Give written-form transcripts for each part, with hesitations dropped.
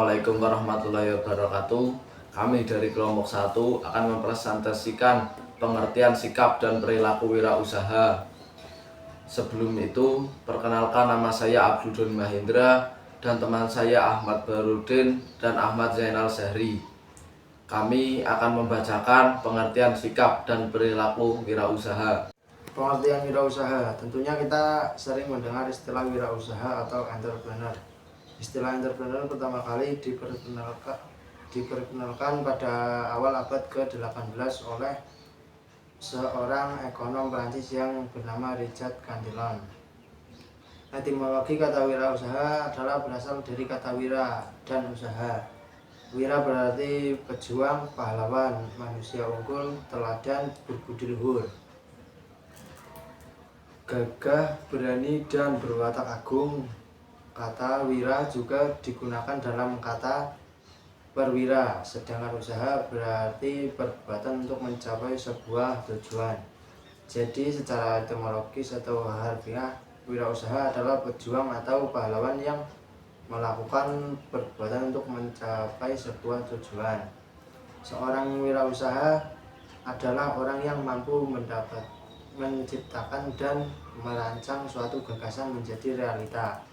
Assalamualaikum warahmatullahi wabarakatuh. Kami dari kelompok 1 akan mempresentasikan pengertian sikap dan perilaku wirausaha. Sebelum itu, perkenalkan, nama saya Abdul Mahendra dan teman saya Ahmad Barudin dan Ahmad Zainal Zahri. Kami akan membacakan pengertian sikap dan perilaku wirausaha. Pengertian wirausaha, tentunya kita sering mendengar istilah wirausaha atau entrepreneur. Istilah entrepreneur pertama kali diperkenalkan pada awal abad ke-18 oleh seorang ekonom Prancis yang bernama Richard Cantillon. Etimologi kata wirausaha adalah berasal dari kata wira dan usaha. Wira berarti pejuang, pahlawan, manusia unggul, teladan, berbudi luhur, gagah, berani, dan berwatak agung. Kata wira juga digunakan dalam kata perwira, sedangkan usaha berarti perbuatan untuk mencapai sebuah tujuan. Jadi secara etimologis atau harfiah, wirausaha adalah pejuang atau pahlawan yang melakukan perbuatan untuk mencapai sebuah tujuan. Seorang wirausaha adalah orang yang mampu menciptakan dan merancang suatu gagasan menjadi realita.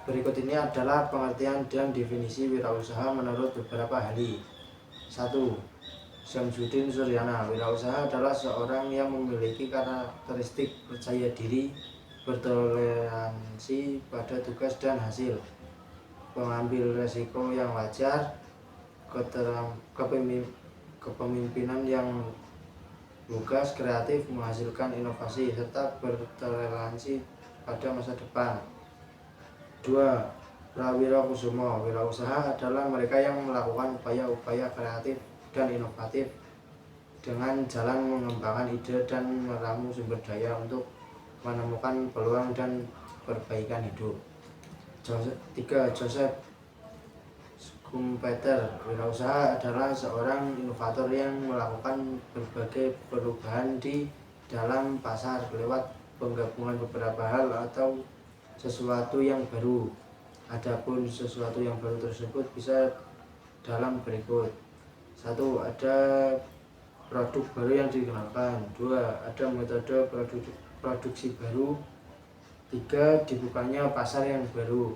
Berikut ini adalah pengertian dan definisi wirausaha menurut beberapa ahli. 1. Syamsuddin Suryana. Wirausaha adalah seorang yang memiliki karakteristik percaya diri, bertoleransi pada tugas dan hasil, pengambil resiko yang wajar, kepemimpinan yang lugas, kreatif, menghasilkan inovasi, serta bertoleransi pada masa depan. 2. Prawira Kusumo. Wirausaha adalah mereka yang melakukan upaya-upaya kreatif dan inovatif dengan jalan mengembangkan ide dan meramu sumber daya untuk menemukan peluang dan perbaikan hidup. 3. Joseph Schumpeter. Wirausaha adalah seorang inovator yang melakukan berbagai perubahan di dalam pasar lewat penggabungan beberapa hal atau sesuatu yang baru. Adapun sesuatu yang baru tersebut bisa dalam berikut. 1. Ada produk baru yang dikenalkan. 2. Ada metode produksi baru. 3. Dibukanya pasar yang baru.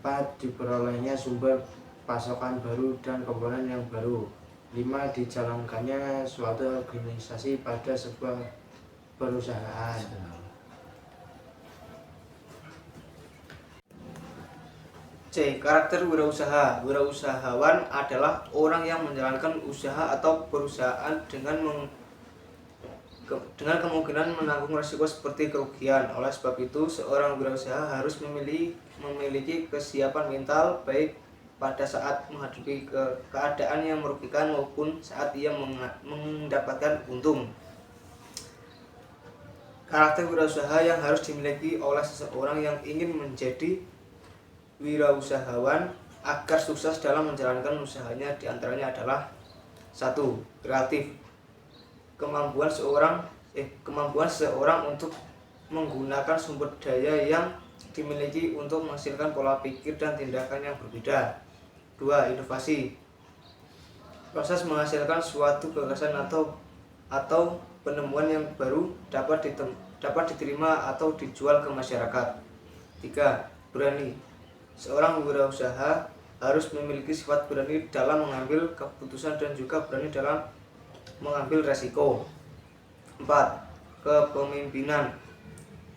4. Diperolehnya sumber pasokan baru dan komponen yang baru. 5. Dijalankannya suatu organisasi pada sebuah perusahaan. C. Karakter wirausaha. Wirausahawan adalah orang yang menjalankan usaha atau perusahaan dengan kemungkinan menanggung risiko seperti kerugian. Oleh sebab itu, seorang wirausaha harus memiliki kesiapan mental baik pada saat menghadapi keadaan yang merugikan maupun saat ia mendapatkan untung. Karakter wirausaha yang harus dimiliki oleh seseorang yang ingin menjadi wirausahawan agar sukses dalam menjalankan usahanya diantaranya adalah 1. Kreatif. Kemampuan seseorang untuk menggunakan sumber daya yang dimiliki untuk menghasilkan pola pikir dan tindakan yang berbeda. 2. Inovasi. Proses menghasilkan suatu gagasan atau penemuan yang baru dapat diterima atau dijual ke masyarakat. 3. Berani. Seorang wirausaha harus memiliki sifat berani dalam mengambil keputusan dan juga berani dalam mengambil resiko. 4. Kepemimpinan.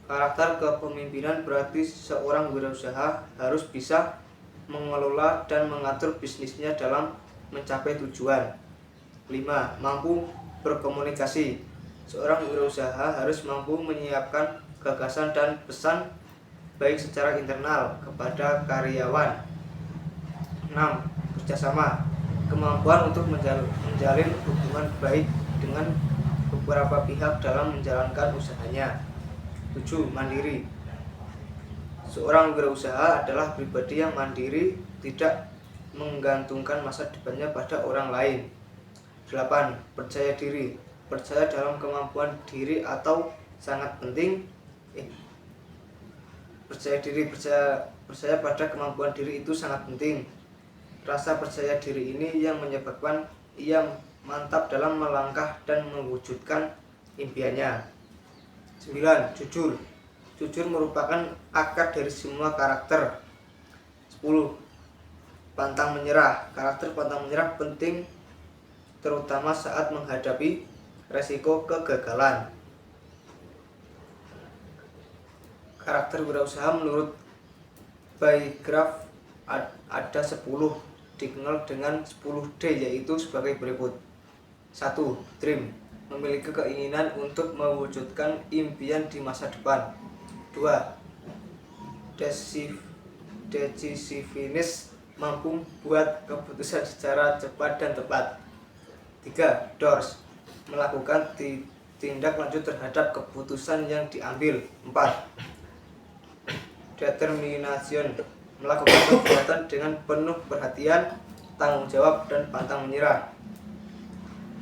Karakter kepemimpinan berarti seorang wirausaha harus bisa mengelola dan mengatur bisnisnya dalam mencapai tujuan. 5. Mampu berkomunikasi. Seorang wirausaha harus mampu menyiapkan gagasan dan pesan baik secara internal kepada karyawan. 6. Kerjasama. Kemampuan untuk menjalin hubungan baik dengan beberapa pihak dalam menjalankan usahanya. 7. Mandiri. Seorang wirausaha adalah pribadi yang mandiri, tidak menggantungkan masa depannya pada orang lain. 8. Percaya diri. Percaya dalam kemampuan diri atau sangat penting percaya pada kemampuan diri itu sangat penting. Rasa percaya diri ini yang menyebabkan ia mantap dalam melangkah dan mewujudkan impiannya. 9. Jujur. Jujur merupakan akar dari semua karakter. 10. Pantang menyerah. Karakter pantang menyerah penting terutama saat menghadapi resiko kegagalan. Karakter wirausaha menurut Baygraf ada 10, dikenal dengan 10D, yaitu sebagai berikut. 1. Dream. Memiliki keinginan untuk mewujudkan impian di masa depan. 2. Decisiveness. Mampu membuat keputusan secara cepat dan tepat. 3. Doors. Melakukan tindak lanjut terhadap keputusan yang diambil. 4. Determination. Melakukan kegiatan dengan penuh perhatian, tanggung jawab, dan pantang menyerah.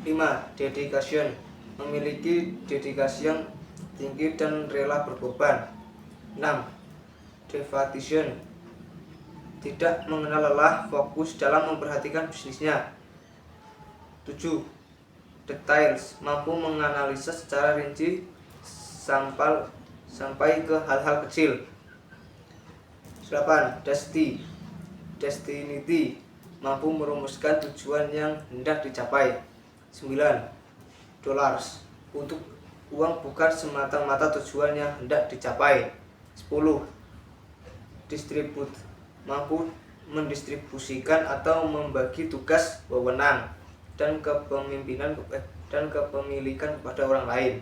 5. Dedication. Memiliki dedikasi yang tinggi dan rela berkorban. 6. Devotion. Tidak mengenal lelah, fokus dalam memperhatikan bisnisnya. 7. Details. Mampu menganalisa secara rinci sampai ke hal-hal kecil. 8. Destinity. Mampu merumuskan tujuan yang hendak dicapai. 9. Dollars. Untuk uang bukan semata-mata tujuan yang hendak dicapai. 10. Distribute. Mampu mendistribusikan atau membagi tugas, wewenang, dan kepemimpinan dan kepemilikan kepada orang lain.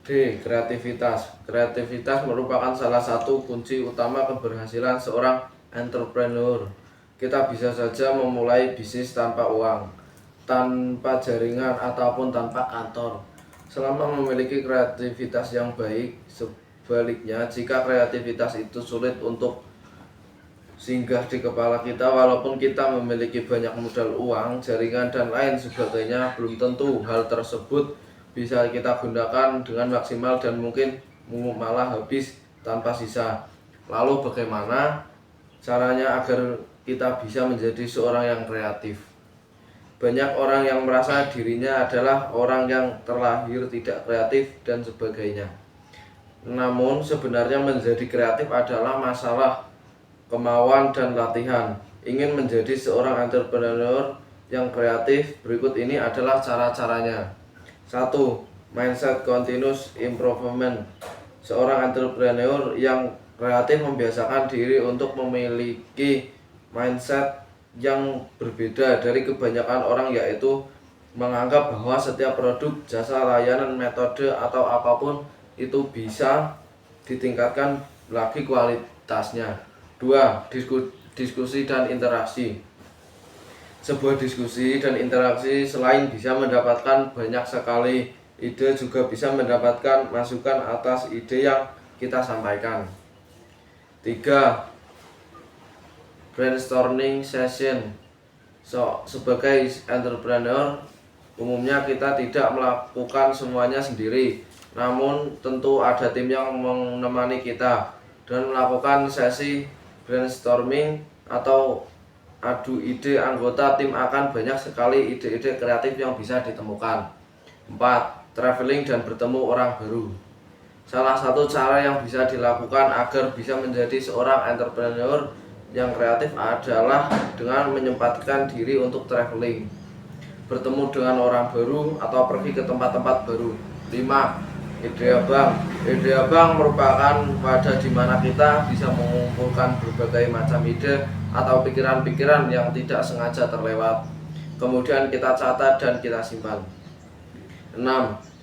D. Kreativitas. Kreativitas merupakan salah satu kunci utama keberhasilan seorang entrepreneur. Kita bisa saja memulai bisnis tanpa uang, tanpa jaringan, ataupun tanpa kantor, selama memiliki kreativitas yang baik. Sebaliknya, jika kreativitas itu sulit untuk singgah di kepala kita, walaupun kita memiliki banyak modal uang, jaringan, dan lain sebagainya, belum tentu hal tersebut bisa kita gunakan dengan maksimal dan mungkin malah habis tanpa sisa. Lalu bagaimana caranya agar kita bisa menjadi seorang yang kreatif? Banyak orang yang merasa dirinya adalah orang yang terlahir tidak kreatif dan sebagainya. Namun sebenarnya menjadi kreatif adalah masalah kemauan dan latihan. Ingin menjadi seorang entrepreneur yang kreatif, berikut ini adalah cara-caranya. 1. Mindset continuous improvement. Seorang entrepreneur yang kreatif membiasakan diri untuk memiliki mindset yang berbeda dari kebanyakan orang, yaitu menganggap bahwa setiap produk, jasa, layanan, metode, atau apapun itu bisa ditingkatkan lagi kualitasnya. 2. Diskusi dan interaksi. Sebuah diskusi dan interaksi selain bisa mendapatkan banyak sekali ide, juga bisa mendapatkan masukan atas ide yang kita sampaikan. 3. Brainstorming session. Sebagai entrepreneur, umumnya kita tidak melakukan semuanya sendiri, namun tentu ada tim yang menemani kita dan melakukan sesi brainstorming atau adu ide. Anggota tim akan banyak sekali ide-ide kreatif yang bisa ditemukan. 4. Traveling dan bertemu orang baru. Salah satu cara yang bisa dilakukan agar bisa menjadi seorang entrepreneur yang kreatif adalah dengan menyempatkan diri untuk traveling, bertemu dengan orang baru, atau pergi ke tempat-tempat baru. 5. Ide abang. Ide abang merupakan wadah di mana kita bisa mengumpulkan berbagai macam ide atau pikiran-pikiran yang tidak sengaja terlewat. Kemudian kita catat dan kita simpan. 6.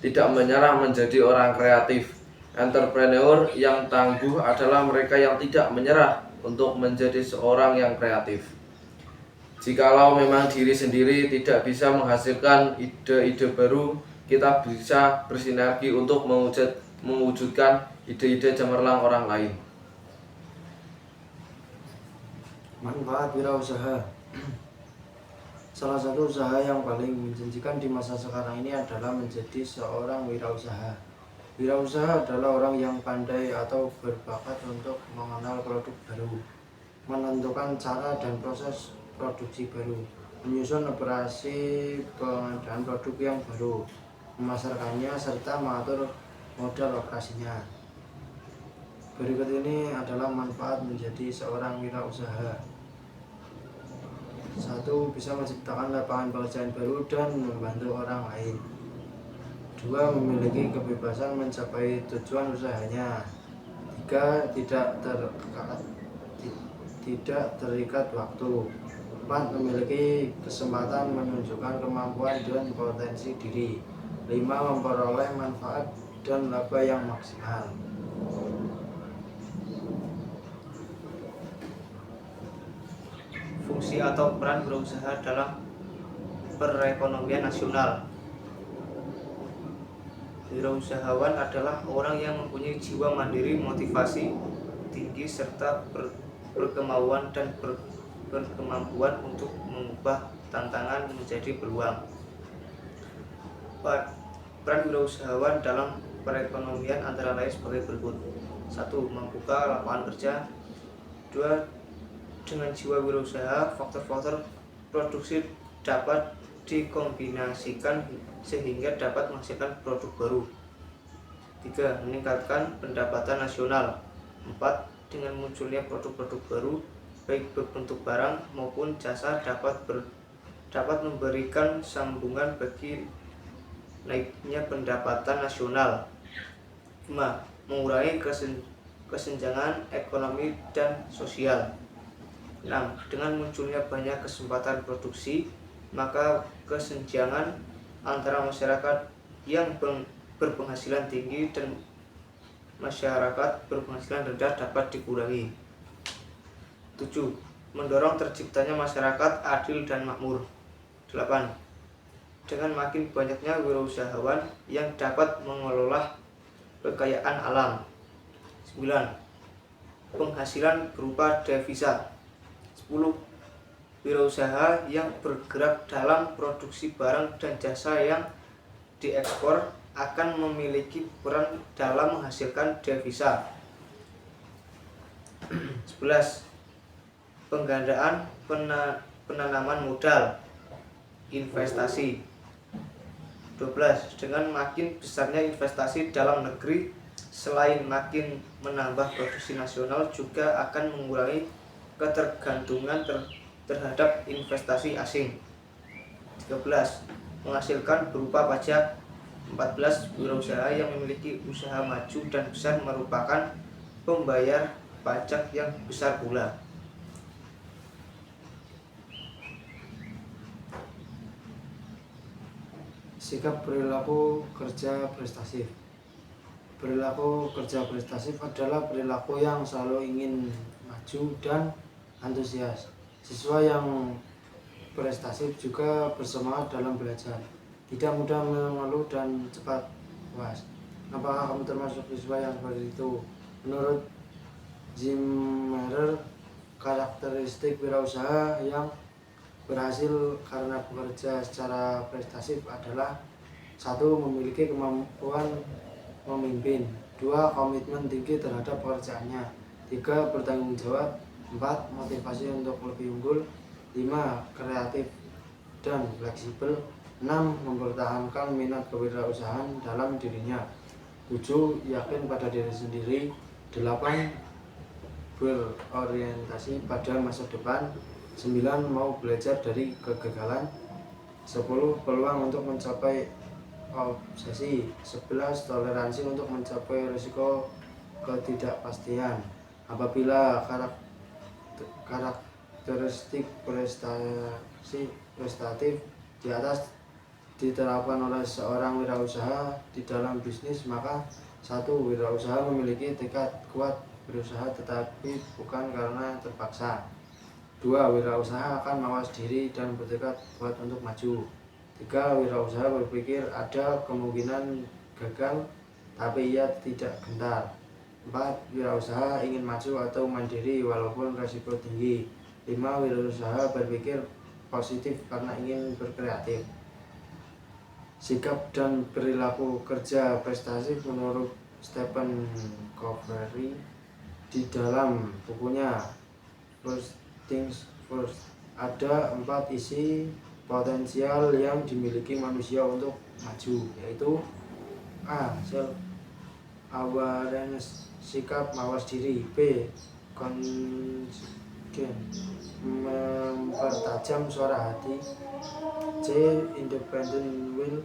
Tidak menyerah menjadi orang kreatif. Entrepreneur yang tangguh adalah mereka yang tidak menyerah untuk menjadi seorang yang kreatif. Jikalau memang diri sendiri tidak bisa menghasilkan ide-ide baru, kita bisa bersinergi untuk mewujudkan ide-ide cemerlang orang lain. Manfaat wirausaha. Salah satu usaha yang paling menjanjikan di masa sekarang ini adalah menjadi seorang wirausaha. Wirausaha adalah orang yang pandai atau berbakat untuk mengenal produk baru, menentukan cara dan proses produksi baru, menyusun operasi pengadaan produk yang baru, memasarkannya, serta mengatur modal operasinya. Berikut ini adalah manfaat menjadi seorang wirausaha. 1. Bisa menciptakan lapangan pekerjaan baru dan membantu orang lain. 2. Memiliki kebebasan mencapai tujuan usahanya. 3. Tidak terikat waktu. 4. Memiliki kesempatan menunjukkan kemampuan dan potensi diri. 5. Memperoleh manfaat dan laba yang maksimal. Fungsi atau peran berusaha dalam perekonomian nasional. Wirausahawan adalah orang yang mempunyai jiwa mandiri, motivasi tinggi, serta berkemauan dan berkemampuan untuk mengubah tantangan menjadi peluang. Peran wirausahawan dalam perekonomian antara lain sebagai berikut. 1. Membuka lapangan kerja. 2. Dengan jiwa wirausaha, faktor-faktor produksi dapat dikombinasikan sehingga dapat menghasilkan produk baru. 3. Meningkatkan pendapatan nasional. 4. Dengan munculnya produk-produk baru, baik berbentuk barang maupun jasa, dapat memberikan sambungan bagi naiknya pendapatan nasional. 5. Mengurangi kesenjangan ekonomi dan sosial. 6. Dengan munculnya banyak kesempatan produksi, maka kesenjangan antara masyarakat yang berpenghasilan tinggi dan masyarakat berpenghasilan rendah dapat dikurangi. 7. Mendorong terciptanya masyarakat adil dan makmur. 8. Dengan makin banyaknya wirausahawan yang dapat mengelola kekayaan alam. 9. Penghasilan berupa devisa. 10. Wirausaha yang bergerak dalam produksi barang dan jasa yang diekspor akan memiliki peran dalam menghasilkan devisa. 11. Penggandaan penanaman modal, investasi. 12. Dengan makin besarnya investasi dalam negeri, selain makin menambah produksi nasional, juga akan mengurangi ketergantungan terhadap investasi asing. 13. Menghasilkan berupa pajak. 14. Wirausaha yang memiliki usaha maju dan besar merupakan pembayar pajak yang besar pula. Sikap perilaku kerja prestatif. Perilaku kerja prestatif adalah perilaku yang selalu ingin maju dan antusias. Siswa yang prestatif juga bersemangat dalam belajar, tidak mudah mengeluh dan cepat puas. Apakah kamu termasuk siswa yang seperti itu? Menurut Zimmerer, karakteristik wirausaha yang berhasil karena bekerja secara prestatif adalah: 1. Memiliki kemampuan memimpin. 2. Komitmen tinggi terhadap pekerjaannya. 3. Bertanggung jawab. 4. Motivasi untuk lebih unggul. 5. Kreatif dan fleksibel. 6. Mempertahankan minat kewirausahaan dalam dirinya. 7. Yakin pada diri sendiri. 8. Berorientasi pada masa depan. 9. Mau belajar dari kegagalan. 10. Peluang untuk mencapai obsesi. 11. Toleransi untuk mencapai risiko ketidakpastian. Apabila karakteristik prestatif di atas diterapkan oleh seorang wirausaha di dalam bisnis, maka 1. Wirausaha memiliki tekad kuat berusaha tetapi bukan karena terpaksa. 2. Wirausaha akan mawas diri dan bertekad kuat untuk maju. 3. Wirausaha berpikir ada kemungkinan gagal tapi ia tidak gentar. 4. Wirausaha ingin maju atau mandiri walaupun risiko tinggi. 5. Wirausaha berpikir positif karena ingin berkreatif. sikap dan perilaku kerja prestatif menurut Stephen Covey di dalam bukunya First Things First. Ada 4 isi potensial yang dimiliki manusia untuk maju, yaitu A. Self awareness, sikap mawas diri. B. Confidence, mempertajam suara hati. C. Independent will,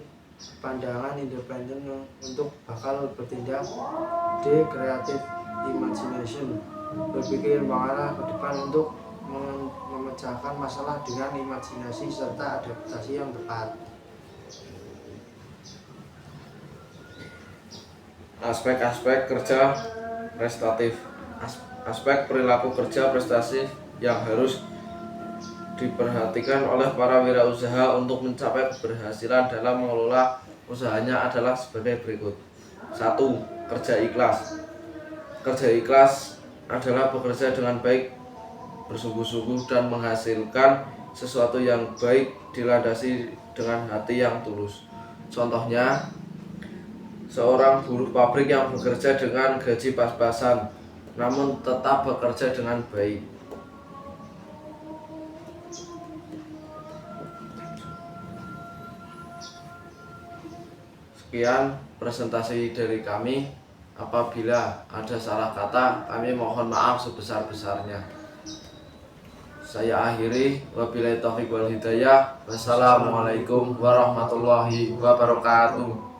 pandangan independen untuk bakal bertindak. D. Creative imagination, berpikir mengarah ke depan untuk memecahkan masalah dengan imajinasi serta adaptasi yang tepat. Aspek-aspek kerja prestatif. Aspek perilaku kerja prestatif yang harus diperhatikan oleh para wirausaha untuk mencapai keberhasilan dalam mengelola usahanya adalah sebagai berikut. 1. Kerja ikhlas. Kerja ikhlas adalah bekerja dengan baik, bersungguh-sungguh dan menghasilkan sesuatu yang baik dilandasi dengan hati yang tulus. Contohnya, seorang buruh pabrik yang bekerja dengan gaji pas-pasan namun tetap bekerja dengan baik. Sekian presentasi dari kami. Apabila ada salah kata, kami mohon maaf sebesar-besarnya. Saya akhiri, wabillahi taufiq wal hidayah. Wassalamualaikum warahmatullahi wabarakatuh.